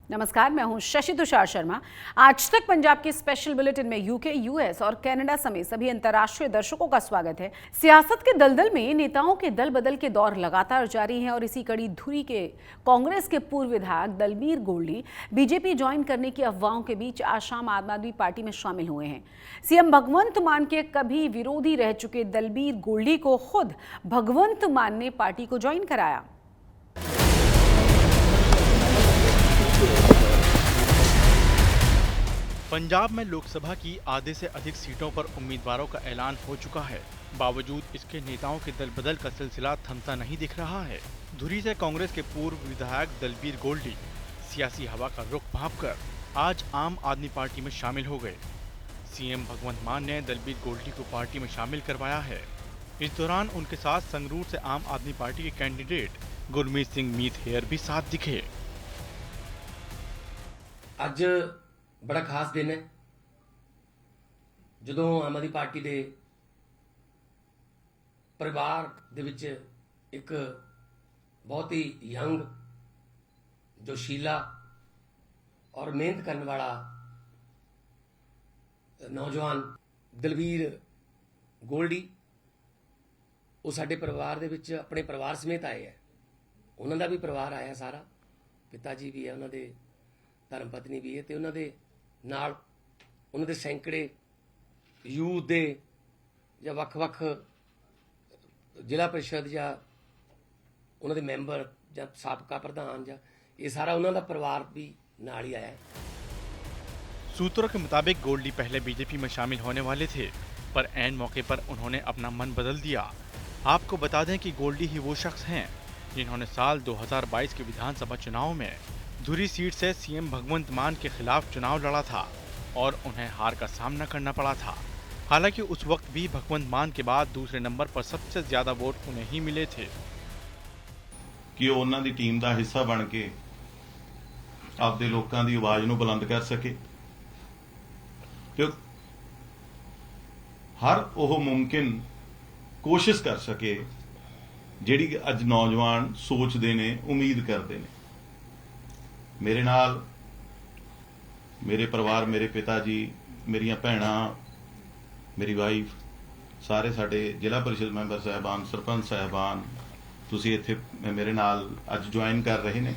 नमस्कार, मैं हूं शशि तुषार शर्मा। आज तक पंजाब के स्पेशल बुलेटिन में यूके, यूएस और कनाडा समेत सभी अंतर्राष्ट्रीय दर्शकों का स्वागत है। सियासत के दलदल में नेताओं के दल बदल के दौर लगातार जारी हैं और इसी कड़ी धुरी के कांग्रेस के पूर्व विधायक दलबीर गोल्डी बीजेपी ज्वाइन करने की अफवाहों के बीच आज शाम आम आदमी पार्टी में शामिल हुए हैं। सीएम भगवंत मान के कभी विरोधी रह चुके दलबीर गोल्डी को खुद भगवंत मान ने पार्टी को ज्वाइन कराया। पंजाब में लोकसभा की आधे से अधिक सीटों पर उम्मीदवारों का ऐलान हो चुका है। बावजूद इसके नेताओं के दल बदल का सिलसिला थमता नहीं दिख रहा है। धुरी से कांग्रेस के पूर्व विधायक दलबीर गोल्डी सियासी हवा का रुख भांपकर आज आम आदमी पार्टी में शामिल हो गए। सीएम भगवंत मान ने दलबीर गोल्डी को पार्टी में शामिल करवाया है। इस दौरान उनके साथ संगरूर से आम आदमी पार्टी के कैंडिडेट गुरमीत सिंह मीत हेयर भी साथ दिखे। ਅੱਜ बड़ा खास दिन है ਜਦੋਂ ਆਮ ਆਦਮੀ ਪਾਰਟੀ ਦੇ ਪਰਿਵਾਰ ਦੇ ਵਿੱਚ ਇੱਕ ਬਹੁਤ ਹੀ ਯੰਗ ਜੋਸ਼ੀਲਾ और मेहनत करने वाला नौजवान दलबीर गोल्डी वो साडे परिवार दे विच अपने परिवार समेत आए है। उन्हां दा भी परिवार आया सारा, पिता जी भी है, उन्हां दे धर्म पत्नी भी है ते उन्हां दे नाल उन्हां दे सैकड़े यूथ दे ਜਾਂ ਵੱਖ-ਵੱਖ ਜ਼ਿਲ੍ਹਾ परिषद ਜਾਂ उन्हां दे मैंबर ਜਾਂ ਸਾਬਕਾ प्रधान ਜਾਂ ये सारा उन्हां दा परिवार भी नाल ही आया है। सूत्रों के मुताबिक गोल्डी पहले बीजेपी में शामिल होने वाले थे, पर ऐन मौके पर उन्होंने अपना मन बदल दिया। आपको बता दें कि गोल्डी ही वो शख्स हैं जिन्होंने साल 2022 के विधानसभा चुनाव में धुरी सीट से सीएम भगवंत मान के खिलाफ चुनाव लड़ा था और उन्हें हार का सामना करना पड़ा था। हालांकि उस वक्त भी भगवंत मान के बाद दूसरे नंबर पर सबसे ज्यादा वोट उन्हें ही मिले थे कि उन्हां दी टीम का हिस्सा बन के आपदे लोकां दी आवाज़ नूं बुलंद कर सके ते हर वो मुमकिन कोशिश कर सके जिहड़ी अज नौजवान सोचते ने, उम्मीद करते ने। मेरे नाल मेरे परिवार, मेरे पिता जी, मेरियां भैणां, मेरी वाइफ, सारे साडे जिला परिषद मैंबर साहबान, सरपंच साहबान तुसीं इत्थे मेरे नाल अज ज्वाइन कर रहे ने।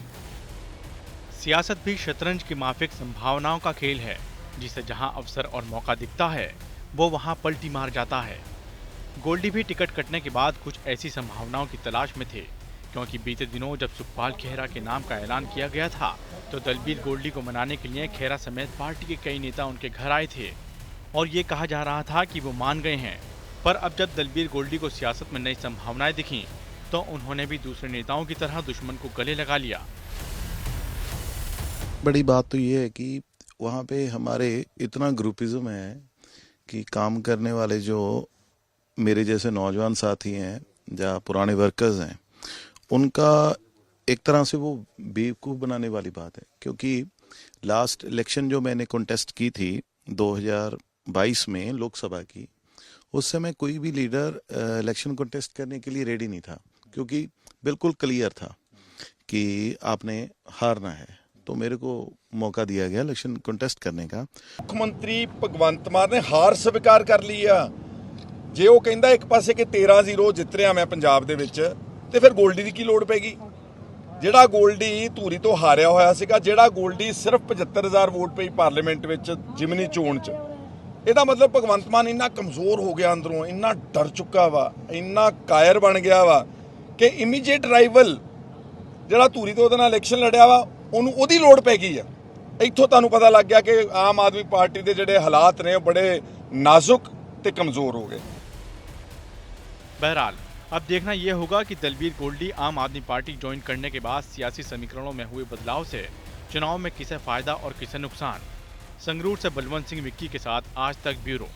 सियासत भी शतरंज की माफिक संभावनाओं का खेल है, जिसे जहां अवसर और मौका दिखता है वो वहां पलटी मार जाता है। गोल्डी भी टिकट कटने के बाद कुछ ऐसी संभावनाओं की तलाश में थे, क्योंकि बीते दिनों जब सुखपाल खेहरा के नाम का ऐलान किया गया था तो दलबीर गोल्डी को मनाने के लिए खेहरा समेत पार्टी के कई नेता उनके घर आए थे और ये कहा जा रहा था कि वो मान गए हैं। पर अब जब दलबीर गोल्डी को सियासत में नई संभावनाएं दिखीं तो उन्होंने भी दूसरे नेताओं की तरह दुश्मन को गले लगा लिया। बड़ी बात तो ये है कि वहाँ पे हमारे इतना ग्रुपिज्म है कि काम करने वाले जो मेरे जैसे नौजवान साथी हैं या पुराने वर्कर्स हैं, उनका एक तरह से वो बेवकूफ़ बनाने वाली बात है। क्योंकि लास्ट इलेक्शन जो मैंने कॉन्टेस्ट की थी 2022 में लोकसभा की, उस समय कोई भी लीडर इलेक्शन कॉन्टेस्ट करने के लिए रेडी नहीं था, क्योंकि बिल्कुल क्लियर था कि आपने हारना है। तो मेरे को मौका दिया गया इलेक्शन कॉन्टेस्ट करने का। मुख्यमंत्री भगवंत मान ने हार स्वीकार कर ली आ। जे वो कहंदा एक पासे कि 13-0 जित रहा मैं पंजाब दे विच, ते फिर गोल्डी की लोड़ पैगी। ਜਿਹੜਾ ਗੋਲਡੀ ਧੂਰੀ ਤੋਂ ਹਾਰਿਆ ਹੋਇਆ ਸੀਗਾ, ਜਿਹੜਾ ਗੋਲਡੀ ਸਿਰਫ 75,000 ਵੋਟ ਪਈ ਪਾਰਲੀਮੈਂਟ ਵਿੱਚ ਜਿਮਨੀ ਚੋਣ 'ਚ, ਇਹਦਾ ਮਤਲਬ ਭਗਵੰਤ ਮਾਨ ਇੰਨਾ ਕਮਜ਼ੋਰ ਹੋ ਗਿਆ ਅੰਦਰੋਂ, ਇੰਨਾ ਡਰ ਚੁੱਕਾ ਵਾ, ਇੰਨਾ ਕਾਇਰ ਬਣ ਗਿਆ ਵਾ ਕਿ ਇਮੀਡੀਏਟ ਰਾਈਵਲ ਜਿਹੜਾ ਧੂਰੀ ਤੋਂ ਉਹਦੇ ਨਾਲ ਇਲੈਕਸ਼ਨ ਲੜਿਆ ਵਾ ਉਹਨੂੰ ਉਹਦੀ ਲੋੜ ਪੈ ਗਈ ਆ। ਇੱਥੋਂ ਤੁਹਾਨੂੰ ਪਤਾ ਲੱਗ ਗਿਆ ਕਿ ਆਮ ਆਦਮੀ ਪਾਰਟੀ ਦੇ ਜਿਹੜੇ ਹਾਲਾਤ ਨੇ ਉਹ ਬੜੇ ਨਾਜ਼ੁਕ ਤੇ ਕਮਜ਼ੋਰ ਹੋ ਗਏ। बहरहाल अब देखना यह होगा कि दलबीर गोल्डी आम आदमी पार्टी ज्वाइन करने के बाद सियासी समीकरणों में हुए बदलाव से चुनाव में किसे फायदा और किसे नुकसान। संगरूर से बलवंत सिंह विक्की के साथ आज तक ब्यूरो।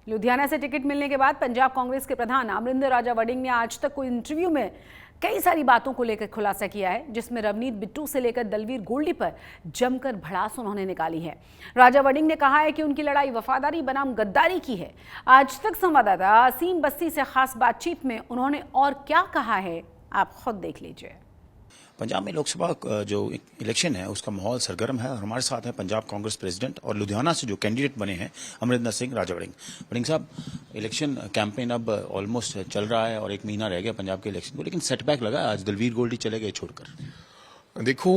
लुधियाना से टिकट मिलने के बाद पंजाब कांग्रेस के प्रधान अमरिंदर राजा वड़िंग ने आज तक कोई इंटरव्यू में कई सारी बातों को लेकर खुलासा किया है, जिसमें रवनीत बिट्टू से लेकर दलबीर गोल्डी पर जमकर भड़ास उन्होंने निकाली है। राजा वड़िंग ने कहा है कि उनकी लड़ाई वफादारी बनाम गद्दारी की है। आज तक संवाददाता असीम बस्ती से खास बातचीत में उन्होंने और क्या कहा है, आप खुद देख लीजिए। पंजाब में लोकसभा जो इलेक्शन है उसका माहौल सरगर्म है और हमारे साथ है पंजाब कांग्रेस प्रेसिडेंट और लुधियाना से जो कैंडिडेट बने हैं अमरिंदर सिंह राजा वड़िंग। वड़िंग साहब, इलेक्शन कैंपेन अब ऑलमोस्ट चल रहा है और 1 महीना रह गया पंजाब के इलेक्शन को, लेकिन सेटबैक लगा आज दलवीर गोल्डी चले गए छोड़कर। देखो,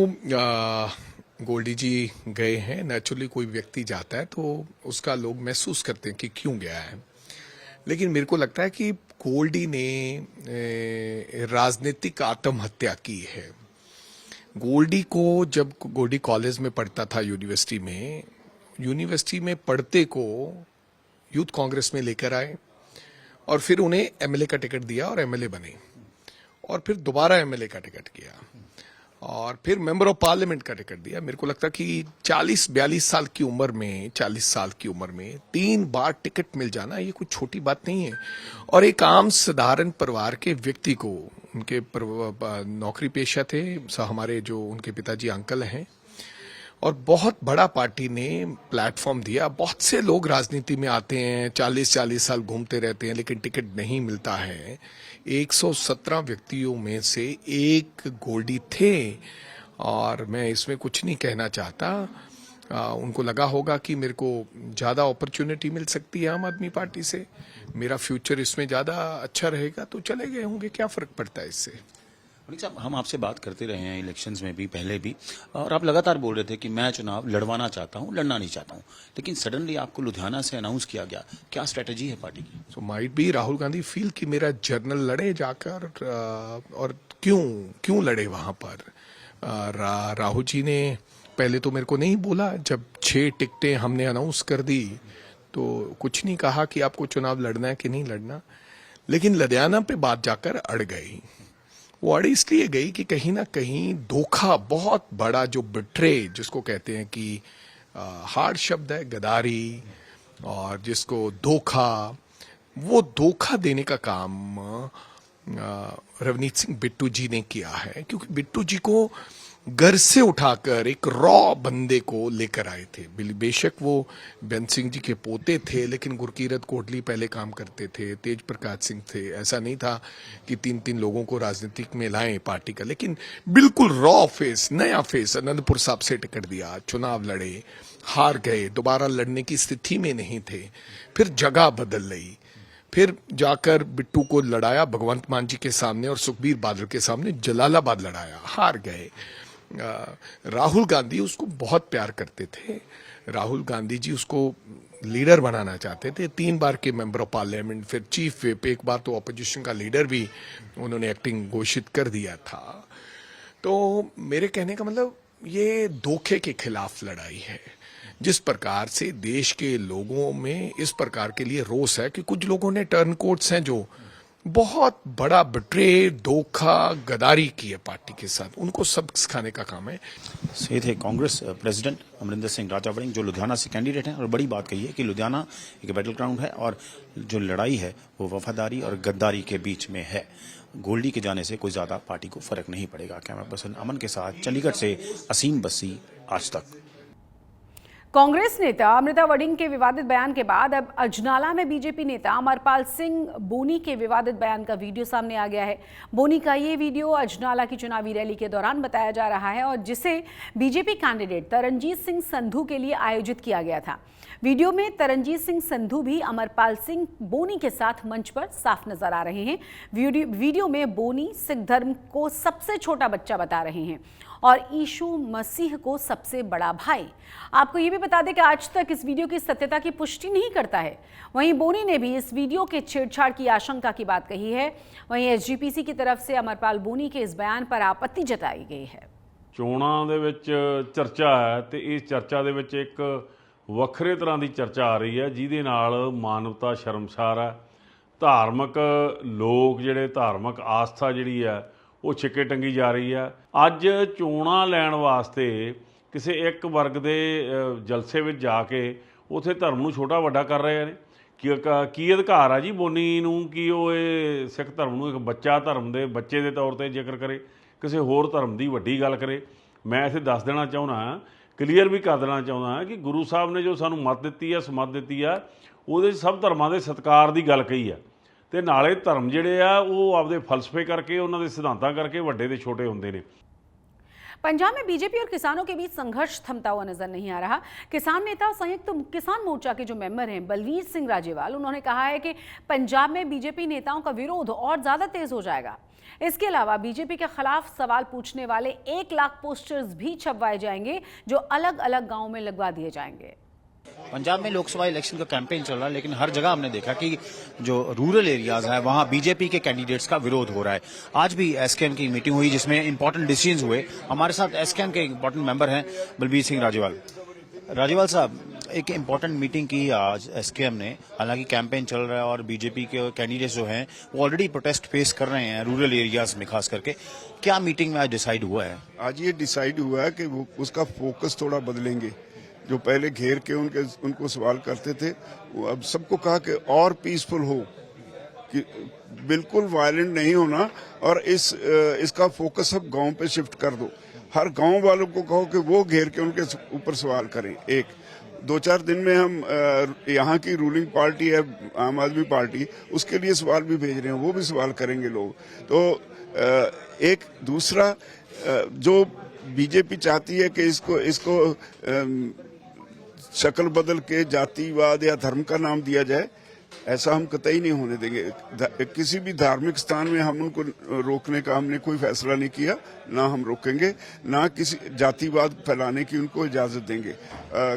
गोल्डी जी गए हैं। नेचुरली कोई व्यक्ति जाता है तो उसका लोग महसूस करते हैं कि क्यों गया है, लेकिन मेरे को लगता है कि गोल्डी ने राजनीतिक आत्महत्या की है। गोल्डी को जब गोल्डी कॉलेज में पढ़ता था यूनिवर्सिटी में पढ़ते को यूथ कांग्रेस में लेकर आए और फिर उन्हें एमएलए का टिकट दिया और एमएलए बने और फिर दोबारा एमएलए का टिकट किया और फिर मेंबर ऑफ पार्लियामेंट का टिकट दिया। मेरे को लगता कि 40-42 साल की उम्र में 40 साल की उम्र में 3 बार टिकट मिल जाना ये कोई छोटी बात नहीं है। और एक आम साधारण परिवार के व्यक्ति को, उनके नौकरी पेशा थे, हमारे जो उनके पिताजी अंकल हैं, और बहुत बड़ा पार्टी ने प्लेटफॉर्म दिया। बहुत से लोग राजनीति में आते हैं, 40-40 साल घूमते रहते हैं, लेकिन टिकट नहीं मिलता है। 117 व्यक्तियों में से एक गोल्डी थे और मैं इसमें कुछ नहीं कहना चाहता। उनको लगा होगा कि मेरे को ज़्यादा अपॉर्चुनिटी मिल सकती है आम आदमी पार्टी से, मेरा फ्यूचर इसमें ज़्यादा अच्छा रहेगा, तो चले गए होंगे, क्या फ़र्क पड़ता है इससे। साहब, हम आपसे बात करते रहे हैं इलेक्शंस में भी, पहले भी, और आप लगातार बोल रहे थे कि मैं चुनाव लड़वाना चाहता हूं, लड़ना नहीं चाहता हूं, लेकिन सडनली आपको लुधियाना से अनाउंस किया गया। क्या स्ट्रेटजी है पार्टी की? So might be Rahul Gandhi feel कि मेरा जर्नल लड़े जाकर, और क्यों लड़े वहां पर। राहुल जी ने पहले तो मेरे को नहीं बोला, जब 6 टिकटें हमने अनाउंस कर दी तो कुछ नहीं कहा कि आपको चुनाव लड़ना है कि नहीं लड़ना, लेकिन लुधियाना पे बात जाकर अड़ गई। वो अड़ इसलिए गई कि कहीं ना कहीं धोखा, बहुत बड़ा जो बिट्रे जिसको कहते हैं कि हार्ड शब्द है, गद्दारी, और जिसको धोखा, वो धोखा देने का काम रवनीत सिंह बिट्टू जी ने किया है। क्योंकि बिट्टू जी को घर से उठाकर एक रॉ बंदे को लेकर आए थे। बेशक वो बेन सिंह जी के पोते थे, लेकिन गुरकीरत कोटली पहले काम करते थे, तेज प्रकाश सिंह थे। ऐसा नहीं था कि 3-3 लोगों को राजनीतिक में लाएं पार्टी का, लेकिन बिल्कुल रॉ फेस, नया फेस। अनंतपुर साहब से टिकट दिया, चुनाव लड़े, हार गए, दोबारा लड़ने की स्थिति में नहीं थे, फिर जगह बदल ली, फिर जाकर बिट्टू को लड़ाया भगवंत मान जी के सामने और सुखबीर बादल के सामने, जलालाबाद लड़ाया, हार गए। राहुल गांधी उसको बहुत प्यार करते थे, राहुल गांधी जी उसको लीडर बनाना चाहते थे। 3 बार के मेंबर ऑफ पार्लियामेंट, फिर चीफ व्हिप, एक बार तो ऑपोजिशन का लीडर भी उन्होंने एक्टिंग घोषित कर दिया था। तो मेरे कहने का मतलब ये धोखे के खिलाफ लड़ाई है। जिस प्रकार से देश के लोगों में इस प्रकार के लिए रोष है कि कुछ लोगों ने टर्न कोट्स हैं जो बहुत बड़ा बिट्रे, धोखा, गद्दारी की है पार्टी के साथ, उनको सबक सिखाने का काम है। ये थे कांग्रेस प्रेसिडेंट अमरिंदर सिंह राजा वड़िंग, जो लुधियाना से कैंडिडेट हैं। और बड़ी बात कही है कि लुधियाना एक बैटल ग्राउंड है और जो लड़ाई है वो वफादारी और गद्दारी के बीच में है। गोल्डी के जाने से कोई ज्यादा पार्टी को फर्क नहीं पड़ेगा। कैमरा पर्सन अमन के साथ चंडीगढ़ से असीम बस्सी, आज तक। कांग्रेस नेता अमृता वड़िंग के विवादित बयान के बाद अब अजनाला में बीजेपी नेता अमरपाल सिंह बोनी के विवादित बयान का वीडियो सामने आ गया है। बोनी का ये वीडियो अजनाला की चुनावी रैली के दौरान बताया जा रहा है और जिसे बीजेपी कैंडिडेट तरनजीत सिंह संधू के लिए आयोजित किया गया था। वीडियो में तरनजीत सिंह संधू भी अमरपाल सिंह बोनी के साथ मंच पर साफ नजर आ रहे हैं। वीडियो में बोनी सिख धर्म को सबसे छोटा बच्चा बता रहे हैं और यीशु मसीह को सबसे बड़ा भाई। आपको ये भी बता दें कि आज तक इस वीडियो की सत्यता की पुष्टि नहीं करता है। वहीं बोनी ने भी इस वीडियो के छेड़छाड़ की आशंका की बात कही है। वहीं एसजीपीसी की तरफ से अमरपाल बोनी के इस बयान पर आपत्ति जताई गई है। ਚੋਣਾਂ ਦੇ ਵਿੱਚ ਚਰਚਾ ਹੈ ਤੇ ਇਸ ਚਰਚਾ ਦੇ ਵਿੱਚ ਇੱਕ ਵੱਖਰੇ ਤਰ੍ਹਾਂ ਦੀ ਚਰਚਾ ਆ ਰਹੀ ਹੈ ਜਿਹਦੇ ਨਾਲ ਮਾਨਵਤਾ ਸ਼ਰਮਸਾਰ ਹੈ। ਧਾਰਮਿਕ ਲੋਕ ਜਿਹੜੇ ਧਾਰਮਿਕ ਆਸਥਾ ਜਿਹੜੀ ਹੈ ਉਹ ਛਿੱਕੇ ਟੰਗੀ ਜਾ ਰਹੀ ਹੈ। ਅੱਜ ਚੋਣਾਂ ਲੈਣ ਵਾਸਤੇ ਕਿਸੇ ਇੱਕ ਵਰਗ ਦੇ ਜਲਸੇ ਵਿੱਚ ਜਾ ਕੇ ਉੱਥੇ ਧਰਮ ਨੂੰ ਛੋਟਾ ਵੱਡਾ ਕਰ ਰਹੇ ਨੇ। ਕੀ ਅਧਿਕਾਰ ਆ ਜੀ ਬੋਨੀ ਨੂੰ ਕਿ ਉਹ ਇਹ ਸਿੱਖ ਧਰਮ ਨੂੰ ਇੱਕ ਬੱਚਾ ਧਰਮ ਦੇ ਬੱਚੇ ਦੇ ਤੌਰ ਤੇ ਜ਼ਿਕਰ ਕਰੇ, ਕਿਸੇ ਹੋਰ ਧਰਮ ਦੀ ਵੱਡੀ ਗੱਲ ਕਰੇ। ਮੈਂ ਇੱਥੇ ਦੱਸ ਦੇਣਾ ਚਾਹੁੰਦਾ, ਕਲੀਅਰ ਵੀ ਕਰ ਦੇਣਾ ਚਾਹੁੰਦਾ ਕਿ ਗੁਰੂ ਸਾਹਿਬ ਨੇ ਜੋ ਸਾਨੂੰ ਮੱਤ ਦਿੱਤੀ ਆ, ਸਮੱਤ ਦਿੱਤੀ ਆ, ਉਹਦੇ ਸਭ ਧਰਮਾਂ ਦੇ ਸਤਿਕਾਰ ਦੀ ਗੱਲ ਕਹੀ ਆ। ਤੇ ਨਾਲੇ ਧਰਮ ਜਿਹੜੇ ਆ ਉਹ ਆਪਦੇ ਫਲਸਫੇ ਕਰਕੇ, ਉਹਨਾਂ ਦੇ ਸਿਧਾਂਤਾਂ ਕਰਕੇ ਵੱਡੇ ਤੇ ਛੋਟੇ ਹੁੰਦੇ ਨੇ। पंजाब में बीजेपी और किसानों के बीच संघर्ष थमता हुआ नजर नहीं आ रहा। किसान नेता संयुक्त किसान मोर्चा के जो मेंबर हैं बलवीर सिंह राजेवाल, उन्होंने कहा है कि पंजाब में बीजेपी नेताओं का विरोध और ज्यादा तेज हो जाएगा। इसके अलावा बीजेपी के खिलाफ सवाल पूछने वाले 1 लाख पोस्टर्स भी छपवाए जाएंगे, जो अलग अलग गाँव में लगवा दिए जाएंगे। पंजाब में लोकसभा इलेक्शन का कैंपेन चल रहा है, लेकिन हर जगह हमने देखा कि जो रूरल एरियाज है वहां बीजेपी के कैंडिडेट्स का विरोध हो रहा है। आज भी एसकेएम की मीटिंग हुई जिसमें इंपॉर्टेंट डिसीजंस हुए। हमारे साथ एसकेएम के इंपॉर्टेंट मेंबर हैं बलबीर सिंह राजेवाल। राजेवाल साहब, एक इंपॉर्टेंट मीटिंग की आज एसकेएम ने, हालांकि कैंपेन चल रहा है और बीजेपी के कैंडिडेट्स जो हैं वो ऑलरेडी प्रोटेस्ट फेस कर रहे हैं रूरल एरियाज में खास करके। क्या मीटिंग में आज डिसाइड हुआ है? आज ये डिसाइड हुआ है कि वो उसका फोकस थोड़ा बदलेंगे। जो पहले घेर के उनको सवाल करते थे, वो अब सबको कहा कि और पीसफुल हो, कि बिल्कुल वायलेंट नहीं होना, और इसका फोकस अब गांव पे शिफ्ट कर दो। हर गांव वालों को कहो कि वो घेर के उनके ऊपर सवाल करें। 2-4 दिन में हम यहाँ की रूलिंग पार्टी है आम आदमी पार्टी, उसके लिए सवाल भी भेज रहे हैं, वो भी सवाल करेंगे लोग। तो एक दूसरा जो बीजेपी चाहती है कि इसको शक्ल बदल के जातिवाद या धर्म का नाम दिया जाए, ऐसा हम कतई नहीं होने देंगे। किसी भी धार्मिक स्थान में हम उनको रोकने का हमने कोई फैसला नहीं किया, ना हम रोकेंगे, ना किसी जातिवाद फैलाने की उनको इजाजत देंगे।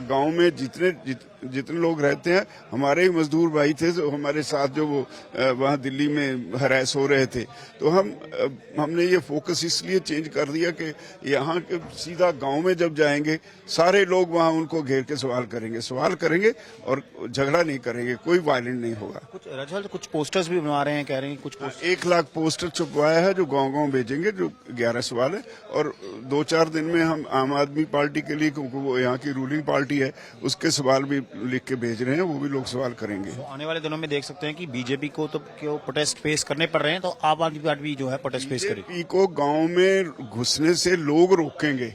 गांव में जितने लोग रहते हैं, हमारे ही मजदूर भाई थे जो हमारे साथ, जो वो वहाँ दिल्ली में हरास हो रहे थे। तो हमने ये फोकस इसलिए चेंज कर दिया कि यहाँ के सीधा गांव में जब जाएंगे, सारे लोग वहाँ उनको घेर के सवाल करेंगे और झगड़ा नहीं करेंगे, कोई वायलेंट नहीं होगा। कुछ पोस्टर्स भी बनवा रहे हैं, कह रहे हैं कुछ 1 लाख पोस्टर छपवाया है जो गांव-गांव भेजेंगे, जो 11 सवाल है। और 2-4 दिन में हम आम आदमी पार्टी के लिए, क्योंकि वो यहाँ की रूलिंग पार्टी है, उसके सवाल भी लिख के भेज रहे हैं, वो भी लोग सवाल करेंगे। तो आने वाले दिनों में देख सकते हैं कि बीजेपी को तो क्यों प्रोटेस्ट फेस करने पड़ रहे हैं, तो आम आदमी पार्टी भी जो है प्रोटेस्ट फेस करेगी। बीजेपी को गांव में घुसने से लोग रोकेंगे,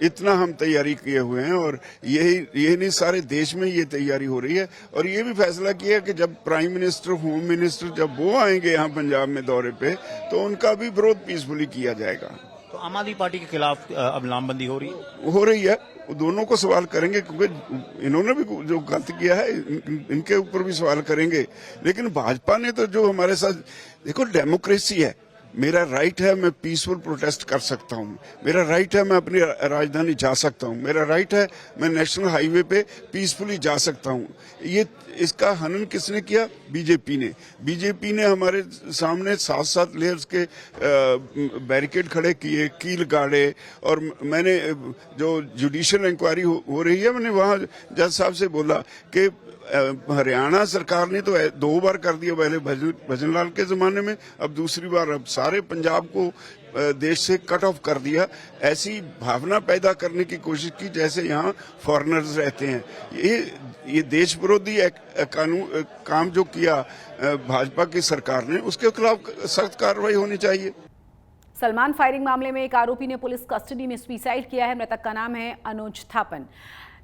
इतना हम तैयारी किए हुए हैं। और यही नहीं, सारे देश में ये तैयारी हो रही है। और ये भी फैसला किया कि जब प्राइम मिनिस्टर, होम मिनिस्टर जब वो आएंगे यहाँ पंजाब में दौरे पे, तो उनका भी विरोध पीसफुली किया जाएगा। तो आम आदमी पार्टी के खिलाफ अब लामबंदी हो रही है। दोनों को सवाल करेंगे, क्योंकि इन्होंने भी जो गलत किया है इनके ऊपर भी सवाल करेंगे। लेकिन भाजपा ने तो जो हमारे साथ, देखो डेमोक्रेसी है, मेरा राइट है, मैं पीसफुल प्रोटेस्ट कर सकता हूँ, मेरा राइट है, मैं अपनी राजधानी जा सकता हूँ, मेरा राइट है, मैं नेशनल हाईवे पे पीसफुली जा सकता हूँ। ये इसका हनन किसने किया? बीजेपी ने हमारे सामने 7-7 लेयर्स के बैरिकेड खड़े किए, कील गाड़े। और मैंने जो जुडिशियल इंक्वायरी हो रही है, मैंने वहाँ जज साहब से बोला कि हरियाणा सरकार ने तो 2 बार कर दिया, पहले भजनलाल के जमाने में, अब दूसरी बार अब सारे पंजाब को देश से कट ऑफ कर दिया। ऐसी भावना पैदा करने की कोशिश की जैसे यहाँ फॉरेनर्स रहते हैं। ये देश विरोधी कानून काम जो किया भाजपा की सरकार ने, उसके खिलाफ सख्त कार्रवाई होनी चाहिए। सलमान फायरिंग मामले में एक आरोपी ने पुलिस कस्टडी में सुसाइड किया है। मृतक का नाम है अनुज थापन,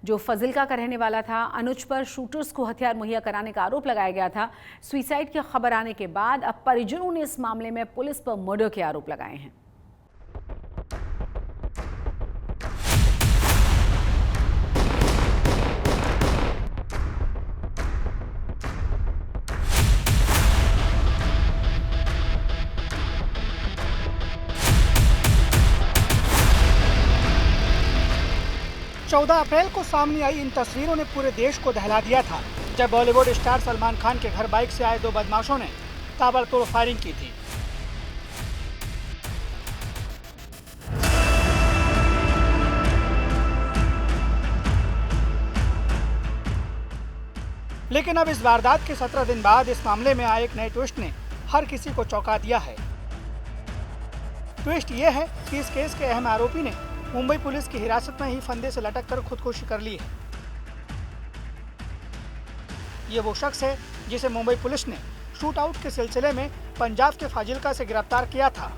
जो फजिल्का का रहने वाला था। अनुज पर शूटर्स को हथियार मुहैया कराने का आरोप लगाया गया था। सुसाइड की खबर आने के बाद अब परिजनों ने इस मामले में पुलिस पर मर्डर के आरोप लगाए हैं। चौदह अप्रैल को सामने आई इन तस्वीरों ने पूरे देश को दहला दिया था, जब बॉलीवुड स्टार सलमान खान के घर बाइक से आए 2 बदमाशों ने ताबड़तोड़ फायरिंग की थी। लेकिन अब इस वारदात के 17 दिन बाद इस मामले में आए एक नए ट्विस्ट ने हर किसी को चौंका दिया है। ट्विस्ट ये है कि इस केस के अहम आरोपी ने मुंबई पुलिस की हिरासत में ही फंदे से लटक कर खुदकुशी कर ली है। ये वो शख्स है जिसे मुंबई पुलिस ने शूट आउट के सिलसिले में पंजाब के फाजिल्का से गिरफ्तार किया था।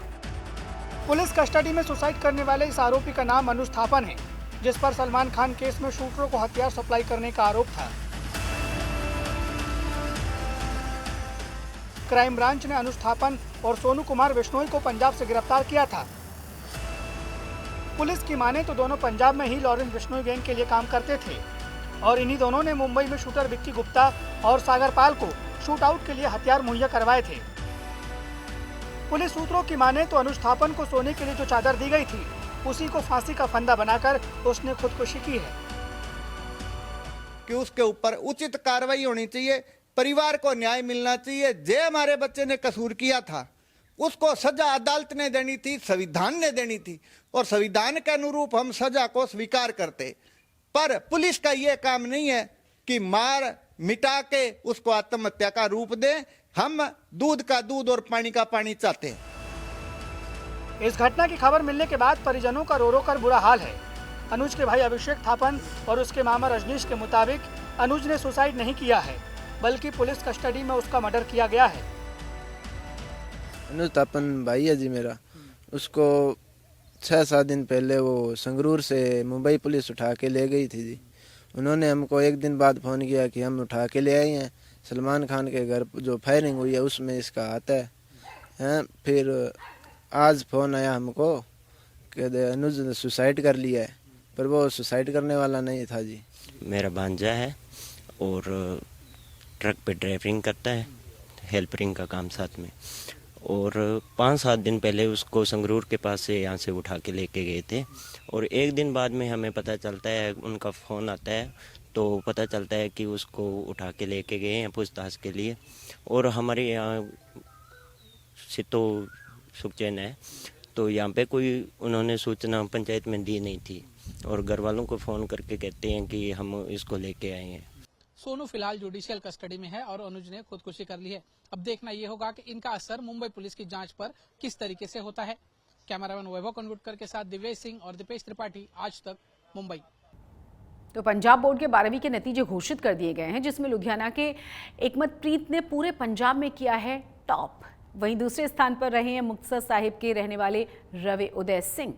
पुलिस कस्टडी में सुसाइड करने वाले इस आरोपी का नाम अनुज थापन है, जिस पर सलमान खान केस में शूटरों को हथियार सप्लाई करने का आरोप था। क्राइम ब्रांच ने अनुज थापन और सोनू कुमार बिश्नोई को पंजाब से गिरफ्तार किया था। पुलिस की माने तो दोनों पंजाब में ही लॉरेंस बिश्नोई गैंग के लिए काम करते थे और इन्हीं दोनों ने मुंबई में शूटर विक्की गुप्ता और सागर पाल को शूट आउट के लिए हथियार मुहैया करवाए थे। पुलिस सूत्रों की माने तो अनुज थापन को सोने के लिए जो चादर दी गई थी उसी को फांसी का फंदा बनाकर उसने खुदकुशी की है कि उसके ऊपर उचित कार्रवाई होनी चाहिए, परिवार को न्याय मिलना चाहिए। जे हमारे बच्चे ने कसूर किया था उसको सजा अदालत ने देनी थी, संविधान ने देनी थी और संविधान के अनुरूप हम सजा को स्वीकार करते। पर पुलिस का ये काम नहीं है कि मार मिटा के उसको आत्महत्या का रूप दे। हम दूध का दूध और पानी का पानी चाहते हैं। इस घटना की खबर मिलने के बाद परिजनों का रो रो कर बुरा हाल है। अनुज के भाई अभिषेक थापन और उसके मामा रजनीश के मुताबिक अनुज ने सुसाइड नहीं किया है बल्कि पुलिस कस्टडी में उसका मर्डर किया गया है। अनुज थापन भाई है जी मेरा, उसको 6-7 दिन पहले वो संगरूर से मुंबई पुलिस उठा के ले गई थी जी। उन्होंने हमको एक दिन बाद फ़ोन किया कि हम उठा के ले आए हैं, सलमान खान के घर जो फायरिंग हुई है उसमें इसका हाथ है। फिर आज फ़ोन आया हमको कि अनुज ने सुसाइड कर लिया है, पर वो सुसाइड करने वाला नहीं था जी। मेरा भांजा है और ट्रक पे ड्राइविंग करता है, हेल्परिंग का काम साथ में। और 5-7 दिन पहले उसको संगरूर के पास से यहाँ से उठा के लेके गए थे और एक दिन बाद में हमें पता चलता है, उनका फ़ोन आता है तो पता चलता है कि उसको उठा के लेके गए हैं पूछताछ के लिए। और हमारे यहाँ सितो सुखचैन है तो यहाँ पे कोई उन्होंने सूचना पंचायत में दी नहीं थी और घर वालों को फ़ोन करके कहते हैं कि हम इसको लेके आए हैं। सोनू फिलहाल जुडिशियल कस्टडी में है और अनुज ने खुदकुशी कर ली है। अब देखना ये होगा कि इनका असर मुंबई पुलिस की जांच पर किस तरीके से होता है। कैमरामैन वैभव कनवुटकर के साथ दिव्येश सिंह और दीपेश त्रिपाठी, आज तक, मुंबई। तो पंजाब बोर्ड के 12वीं के नतीजे घोषित कर दिए गए हैं, जिसमें लुधियाना के एकमतप्रीत ने पूरे पंजाब में किया है टॉप। वहीं दूसरे स्थान पर रहे हैं मुक्तसर साहिब के रहने वाले रवि उदय सिंह।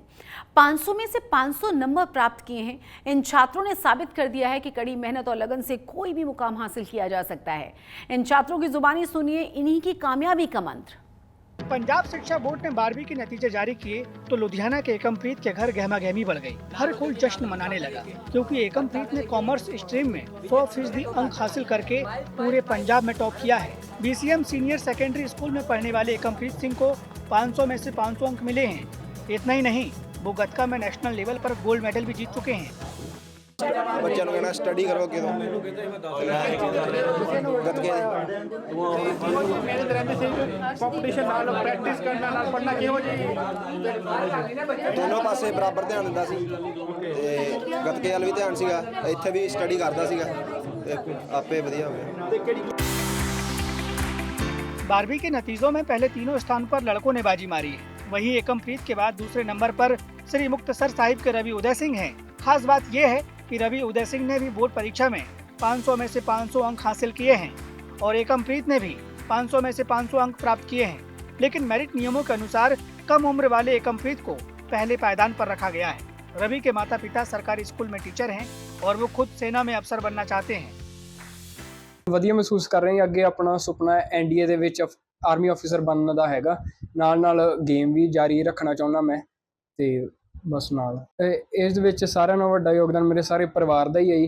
500 में से 500 नंबर प्राप्त किए हैं। इन छात्रों ने साबित कर दिया है कि कड़ी मेहनत और लगन से कोई भी मुकाम हासिल किया जा सकता है। इन छात्रों की जुबानी सुनिए इन्हीं की कामयाबी का मंत्र। पंजाब शिक्षा बोर्ड ने 12वीं के नतीजे जारी किए तो लुधियाना के एकमप्रीत के घर गहमा गहमी बढ़ गई। हर कोई जश्न मनाने लगा क्योंकि एकमप्रीत ने कॉमर्स स्ट्रीम में 100% अंक हासिल करके पूरे पंजाब में टॉप किया है। BCM सीनियर सेकेंडरी स्कूल में पढ़ने वाले एकमप्रीत सिंह को 500 में से 500 अंक मिले हैं। इतना ही नहीं, वो गतका में नेशनल लेवल पर गोल्ड मेडल भी जीत चुके हैं। बच्चों को स्टडी करो के दोनों पासे बराबर ध्यान दिंदा सी ते गतके वाल भी ध्यान सीगा, इत्थे भी स्टडी करदा सीगा ते आपे वधिया हो गया। 12वीं के नतीजों में पहले तीनों स्थान पर लड़कों ने बाजी मारी है। वहीं एकमप्रीत के बाद दूसरे नंबर पर श्री मुक्तसर साहिब के रवि उदय सिंह हैं। खास बात यह है कि रवि उदय सिंह ने भी बोर्ड परीक्षा में 500 में से 500 अंक हासिल किए हैं और एकमप्रीत ने भी 500 में से 500 अंक प्राप्त किए हैं। लेकिन मेरिट नियमों के अनुसार कम उम्र वाले एकमप्रीत को पहले पायदान पर रखा गया है। रवि के माता पिता सरकारी स्कूल में टीचर हैं और वो खुद सेना में अफसर बनना चाहते हैं। ਵਧੀਆ ਮਹਿਸੂਸ ਕਰ ਰਹੇ ਹਾਂ। ਅੱਗੇ ਆਪਣਾ ਸੁਪਨਾ NDA ਦੇ ਵਿੱਚ ਆਰਮੀ ਆਫੀਸਰ ਬਣਨ ਦਾ ਹੈਗਾ। ਨਾਲ ਗੇਮ ਵੀ ਜਾਰੀ ਰੱਖਣਾ ਚਾਹੁੰਦਾ ਮੈਂ ਤੇ ਬਸ ਨਾਲ ਇਸ ਦੇ ਵਿੱਚ ਸਾਰਿਆਂ ਨਾਲੋਂ ਵੱਡਾ ਯੋਗਦਾਨ ਮੇਰੇ ਸਾਰੇ ਪਰਿਵਾਰ ਦਾ ਹੀ ਹੈ ਜੀ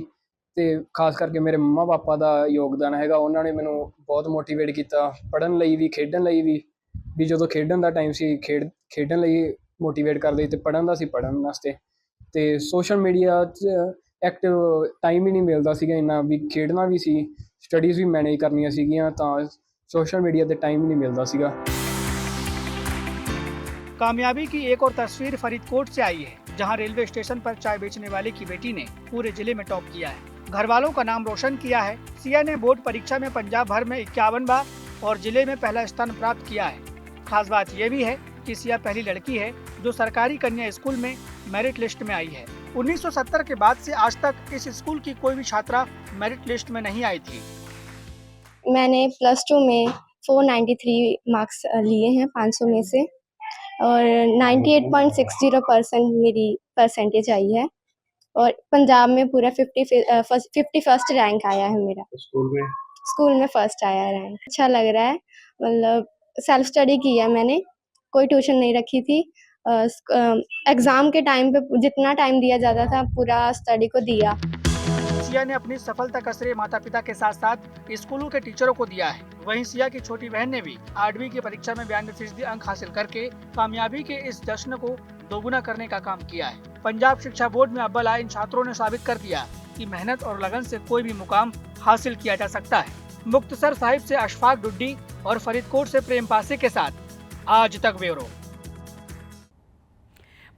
ਤੇ ਖਾਸ ਕਰਕੇ ਮੇਰੇ ਮੰਮਾ ਪਾਪਾ ਦਾ ਯੋਗਦਾਨ ਹੈਗਾ। ਉਹਨਾਂ ਨੇ ਮੈਨੂੰ ਬਹੁਤ ਮੋਟੀਵੇਟ ਕੀਤਾ ਪੜ੍ਹਨ ਲਈ ਵੀ ਖੇਡਣ ਲਈ ਵੀ ਜਦੋਂ ਖੇਡਣ ਦਾ ਟਾਈਮ ਸੀ ਖੇਡਣ ਲਈ ਮੋਟੀਵੇਟ ਕਰਦੇ ਤੇ ਪੜ੍ਹਨ ਦਾ ਸੀ ਪੜ੍ਹਨ ਵਾਸਤੇ ਤੇ ਸੋਸ਼ਲ ਮੀਡੀਆ 'ਚ ਐਕਟਿਵ ਟਾਈਮ ਹੀ ਨਹੀਂ ਮਿਲਦਾ ਸੀਗਾ ਇੰਨਾ ਵੀ ਖੇਡਣਾ ਵੀ ਸੀ स्टडीज़ भी मैनेज करनियां सीगियां तां सोशल मीडिया ते टाइम ही नहीं मिलता सीगा। कामयाबी की एक और तस्वीर फरीदकोट से आई है, जहां रेलवे स्टेशन पर चाय बेचने वाले की बेटी ने पूरे जिले में टॉप किया है। घर वालों का नाम रोशन किया है। सिया ने बोर्ड परीक्षा में पंजाब भर में 51 बार और जिले में पहला स्थान प्राप्त किया है। खास बात यह भी है कि सिया पहली लड़की है जो सरकारी कन्या स्कूल में मेरिट लिस्ट में आई है। 1970 के बाद से आज तक इस स्कूल की कोई भी छात्रा मेरिट लिस्ट में नहीं आई थी। मैंने +2 में 493 मार्क्स लिए हैं 500 में से और 98.60% मेरी परसेंटेज आई है और पंजाब में पूरा 51st रैंक आया है मेरा। स्कूल में फर्स्ट आया रैंक। अच्छा लग रहा है, मतलब सेल्फ स्टडी की है मैंने, कोई ट्यूशन नहीं रखी थी एग्ज़ाम के टाइम पे जितना टाइम दिया जाता था पूरा स्टडी को दिया। सिया ने अपनी सफलता का श्रेय माता पिता के साथ साथ स्कूलों के टीचरों को दिया है। वहीं सिया की छोटी बहन ने भी 8वीं की परीक्षा में 92% अंक हासिल करके कामयाबी के इस जश्न को दोगुना करने का काम किया है। पंजाब शिक्षा बोर्ड में अव्वल आए इन छात्रों ने साबित कर दिया कि मेहनत और लगन से कोई भी मुकाम हासिल किया जा सकता है। मुक्तसर साहिब से अशफाक डुड्डी और फरीदकोट से प्रेम पासी के साथ आज तक ब्यूरो।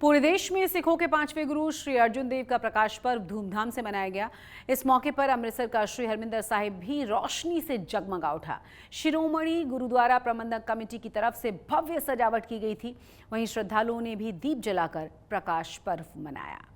पूरे देश में सिखों के 5वें गुरु श्री अर्जुन देव का प्रकाश पर्व धूमधाम से मनाया गया। इस मौके पर अमृतसर का श्री हरमिंदर साहिब भी रोशनी से जगमगा उठा। शिरोमणि गुरुद्वारा प्रबंधक कमेटी की तरफ से भव्य सजावट की गई थी। वहीं श्रद्धालुओं ने भी दीप जलाकर प्रकाश पर्व मनाया।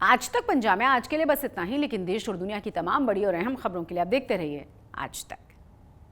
आज तक पंजाब में आज के लिए बस इतना ही, लेकिन देश और दुनिया की तमाम बड़ी और अहम खबरों के लिए आप देखते रहिए आज तक।